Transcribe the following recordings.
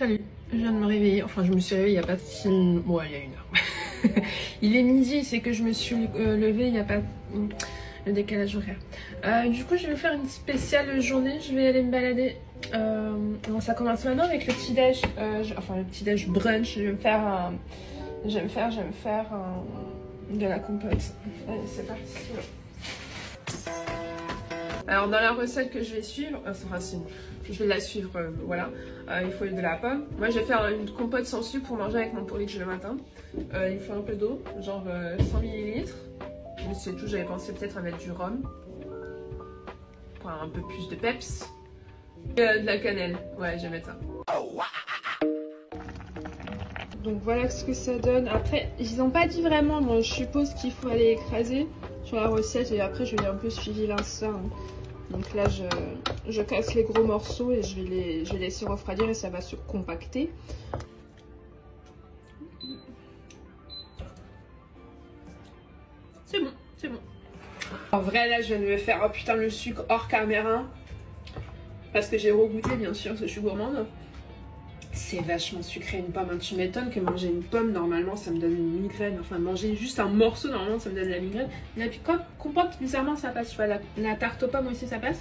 Salut, je viens de me réveiller, enfin je me suis réveillée il y a pas si... Ouais, il y a 1 heure. Il est midi, c'est que je me suis levée il y a pas... le décalage horaire. Du coup je vais faire une spéciale journée, je vais aller me balader. Bon, ça commence maintenant avec le petit déj, enfin le petit déj brunch. Je vais me faire de la compote. Allez, c'est parti. Alors dans la recette que je vais suivre, enfin si, je vais la suivre, voilà, il faut de la pomme. Moi je vais faire une compote sans sucre pour manger avec mon porridge le matin. Il faut un peu d'eau, genre 100 ml. C'est tout, j'avais pensé peut-être à mettre du rhum pour avoir un peu plus de peps. De la cannelle, ouais, je vais mettre ça. Donc voilà ce que ça donne. Après, ils n'ont pas dit vraiment, moi je suppose qu'il faut aller écraser sur la recette et après je vais un peu suivi l'insta. Donc là je casse les gros morceaux et je vais laisser refroidir et ça va se compacter. C'est bon, c'est bon. En vrai là je viens de me faire, oh putain, le sucre hors caméra. Parce que j'ai regoûté bien sûr, parce que je suis gourmande. C'est vachement sucré une pomme, hein. Tu m'étonnes que manger une pomme normalement ça me donne une migraine. Enfin manger juste un morceau normalement ça me donne la migraine. Et puis comme compote bizarrement ça passe. Tu vois, la tarte aux pommes aussi ça passe.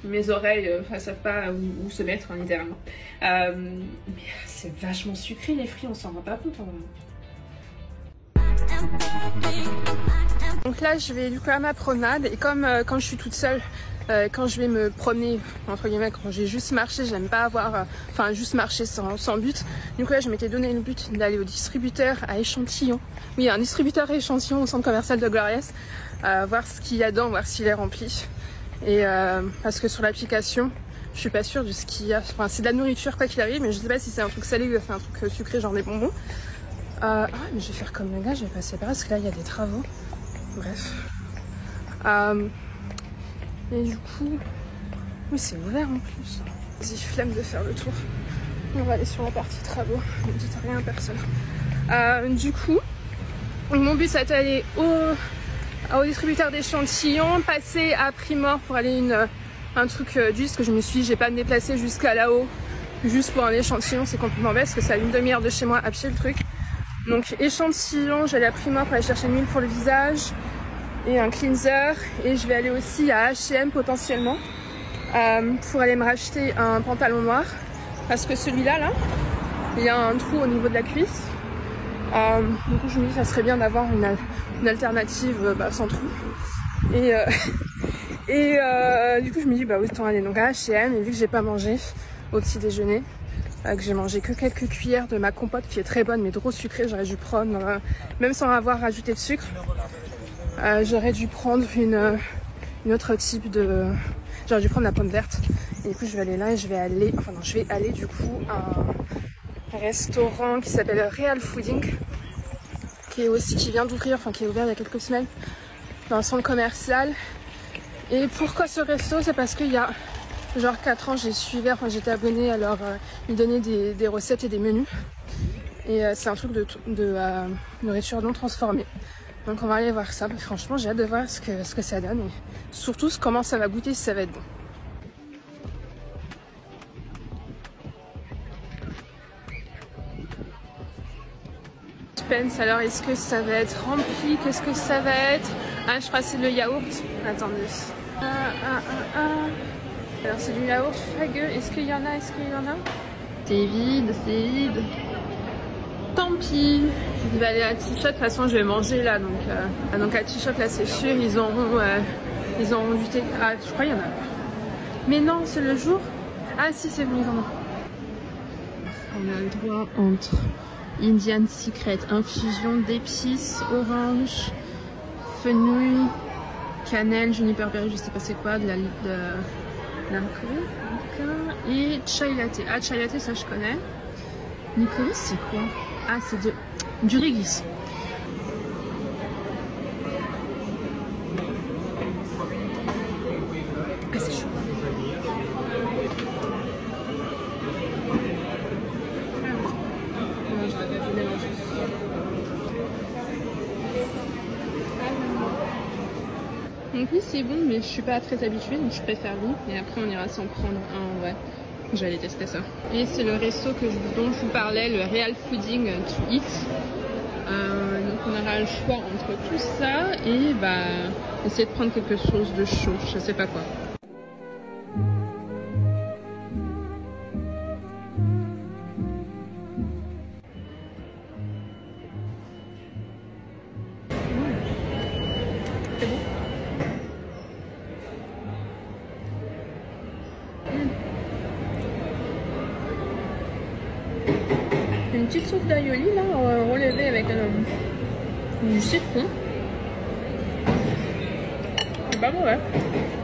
Mes oreilles ne savent pas où se mettre, hein, littéralement. Mais c'est vachement sucré les fruits, on s'en rend pas compte. Donc là je vais du coup à ma promenade et comme quand je suis toute seule, quand je vais me promener, entre guillemets, quand j'ai juste marché, j'aime pas avoir, enfin juste marcher sans but. Du coup là je m'étais donné le but d'aller au distributeur à échantillon. Oui, un distributeur à échantillon au centre commercial de Gloriès, voir ce qu'il y a dedans, voir s'il est rempli. Et parce que sur l'application, je suis pas sûre de ce qu'il y a. Enfin c'est de la nourriture quoi qu'il arrive, mais je sais pas si c'est un truc salé ou c'est un truc sucré, genre des bonbons. Ah mais je vais faire comme le gars, je vais passer par là parce que là il y a des travaux. Bref. Et du coup, oui c'est ouvert en plus. Vas-y, flemme de faire le tour. On va aller sur la partie travaux. Ne dites rien à personne. Du coup, mon but c'est d'aller au distributeur d'échantillons, passer à Primor pour aller un truc juste que je me suis dit, j'ai pas à me déplacer jusqu'à là-haut juste pour un échantillon, c'est complètement bête parce que c'est à 1 demi-heure de chez moi à pied le truc. Donc échantillon, j'allais à Primor pour aller chercher une huile pour le visage et un cleanser, et je vais aller aussi à H&M potentiellement pour aller me racheter un pantalon noir parce que celui-là là, il y a un trou au niveau de la cuisse. Du coup je me dis que ça serait bien d'avoir une alternative sans trou et du coup je me dis bah autant aller donc à H&M, et vu que j'ai pas mangé au petit déjeuner, que j'ai mangé que quelques cuillères de ma compote qui est très bonne mais trop sucrée, j'aurais dû prendre même sans avoir rajouté de sucre, j'aurais dû prendre une autre type de, j'aurais dû prendre la pomme verte. Et du coup je vais aller là et je vais aller du coup à un restaurant qui s'appelle Real Fooding, qui vient d'ouvrir, enfin qui est ouvert il y a quelques semaines dans le centre commercial. Et pourquoi ce resto? C'est parce qu'il y a genre 4 ans j'étais abonnée à leur, ils donnaient des recettes et des menus. Et c'est un truc de nourriture non transformée. Donc on va aller voir ça. Franchement j'ai hâte de voir ce que ça donne et surtout comment ça va goûter, si ça va être bon. Suspense, alors est-ce que ça va être rempli? Qu'est-ce que ça va être? Ah je crois que c'est le yaourt. Attendez. Alors c'est du yaourt fagueux. Est-ce qu'il y en a? C'est vide, c'est vide. Tant pis. Je vais aller à T-Shop, de toute façon je vais manger là. Donc à T-Shop là c'est sûr, ils auront du thé. Ah je crois qu'il y en a. Mais non, c'est le jour. Ah si c'est bon, ils en ont. On a le droit entre Indian Secret, infusion d'épices, orange, fenouil, cannelle, juniper berry, je sais pas c'est quoi, de la et chai latte. Ah chai latte ça je connais. Nicolas c'est quoi? Ah c'est du réglisse. Ah c'est chaud. Donc oui c'est bon mais je suis pas très habituée donc je préfère lui et après on ira s'en prendre un en vrai. J'allais tester ça. Et c'est le resto dont je vous parlais, le Real Fooding to Eat. Donc on aura le choix entre tout ça et essayer de prendre quelque chose de chaud, je sais pas quoi. C'est bon. Une petite sauce d'aïoli là, relevée avec du citron. C'est pas mauvais.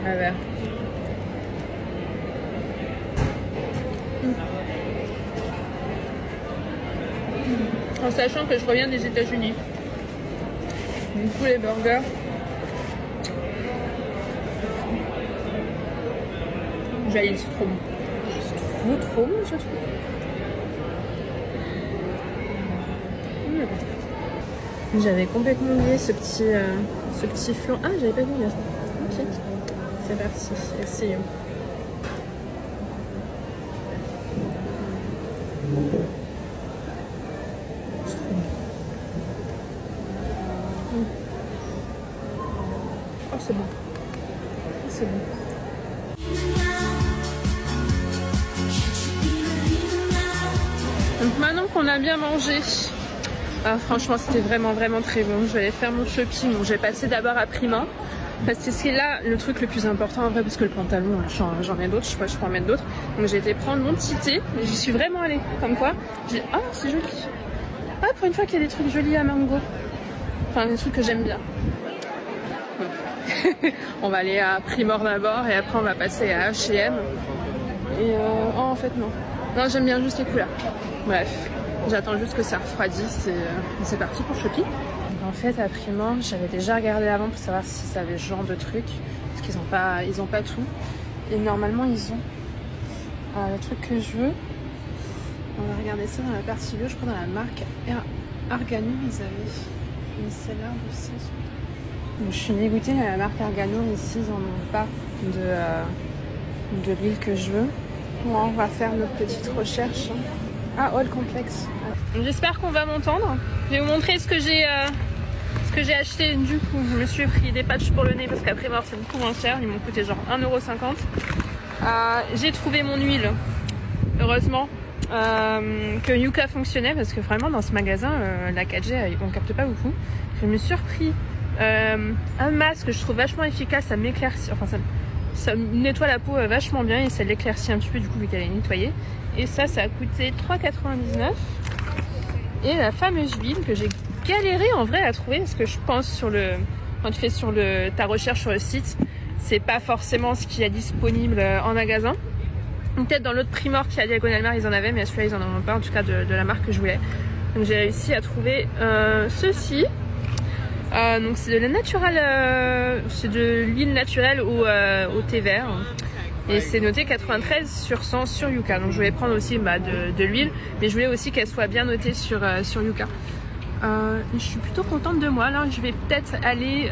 À ver. En sachant que je reviens des États-Unis. Du coup, les burgers. J'aille, c'est trop bon. C'est trop bon, ce truc. J'avais complètement oublié ce petit flan. Ah, j'avais pas vu là. Ok, c'est parti. Essayons. C'est trop bon. Oh, c'est bon. C'est bon. Donc maintenant qu'on a bien mangé, franchement c'était vraiment très bon. Je vais aller faire mon shopping. Bon, je vais passer d'abord à Primark parce que c'est là le truc le plus important en vrai, parce que le pantalon j'en ai d'autres, je sais pas, je peux en mettre d'autres. Donc j'ai été prendre mon petit thé, mais j'y suis vraiment allée. Comme quoi, ah c'est joli. Ah, pour une fois qu'il y a des trucs jolis à Mango. Enfin des trucs que j'aime bien. On va aller à Primark d'abord et après on va passer à H&M. Et oh, en fait non. Non, j'aime bien juste les couleurs. Bref, j'attends juste que ça refroidisse et c'est parti pour le shopping. En fait, à Primark, j'avais déjà regardé avant pour savoir si ça avait ce genre de truc. Parce qu'ils ont pas tout. Et normalement, ils ont le truc que je veux. On va regarder ça dans la partie bleue. Je crois dans la marque Argano, ils avaient une seller aussi. Donc, je suis dégoûtée à la marque Argano. Ici, ils n'en ont pas de l'huile que je veux. Bon, on va faire notre petite recherche. Ah, All Complex. J'espère qu'on va m'entendre. Je vais vous montrer ce que j'ai acheté. Du coup, je me suis pris des patchs pour le nez parce qu'après mort c'est beaucoup moins cher. Ils m'ont coûté genre 1,50 €. J'ai trouvé mon huile. Heureusement que Yuka fonctionnait parce que vraiment dans ce magasin, la 4G, on capte pas beaucoup. Je me suis repris un masque que je trouve vachement efficace. Ça m'éclaircit. Enfin, ça nettoie la peau vachement bien et ça l'éclaircit un petit peu du coup vu qu'elle est nettoyée. Et ça a coûté 3,99 €. Et la fameuse huile que j'ai galéré en vrai à trouver parce que je pense quand tu fais ta recherche sur le site, c'est pas forcément ce qu'il y a disponible en magasin. Peut-être dans l'autre Primark qui est à Diagonal Mare ils en avaient, mais celui-là ils en ont pas, en tout cas de la marque que je voulais. Donc j'ai réussi à trouver ceci. Donc c'est de la naturelle, c'est de l'huile naturelle au thé vert. Et c'est noté 93 sur 100 sur Yuka. Donc je voulais prendre aussi de l'huile, mais je voulais aussi qu'elle soit bien notée sur Yuka. Je suis plutôt contente de moi. Là je vais peut-être aller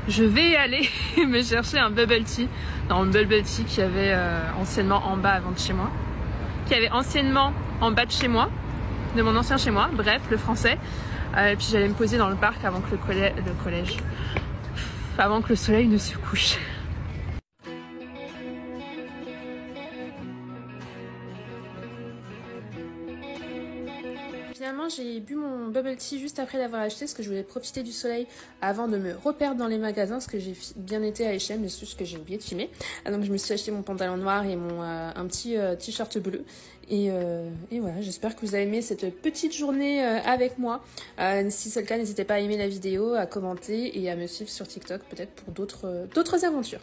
me chercher un bubble tea. Non, un bubble tea qui avait anciennement en bas avant de chez moi. Qui avait anciennement en bas de chez moi. De mon ancien chez moi. Bref, le français. Et puis j'allais me poser dans le parc avant que avant que le soleil ne se couche. Finalement, j'ai bu mon bubble tea juste après l'avoir acheté parce que je voulais profiter du soleil avant de me reperdre dans les magasins parce que j'ai bien été à H&M, mais c'est juste que j'ai oublié de filmer. Donc je me suis acheté mon pantalon noir et un petit t-shirt bleu. Et voilà, j'espère que vous avez aimé cette petite journée avec moi. Si c'est le cas, n'hésitez pas à aimer la vidéo, à commenter et à me suivre sur TikTok peut-être pour d'autres aventures.